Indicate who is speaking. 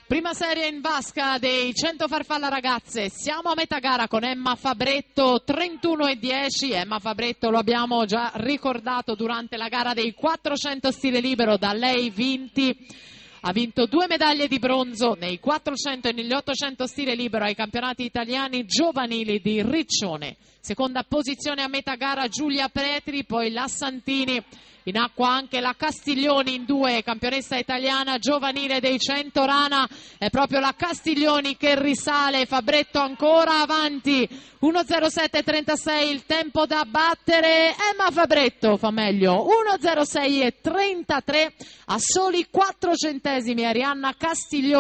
Speaker 1: Prima serie in vasca dei 100 farfalla ragazze, siamo a metà gara con Emma Fabretto, 31,10. Emma Fabretto lo abbiamo già ricordato durante la gara dei 400 stile libero, da lei vinti. Ha vinto 2 medaglie di bronzo nei 400 e negli 800 stile libero ai campionati italiani giovanili di Riccione. Seconda posizione a metà gara Giulia Pretri, poi la Santini. In acqua anche la Castiglioni in 2, campionessa italiana giovanile dei 100 rana. È proprio la Castiglioni che risale, Fabretto ancora avanti. 1:07,36 il tempo da battere. Emma Fabretto fa meglio, 1:06,33 a soli 4 centesimi Arianna Castiglioni.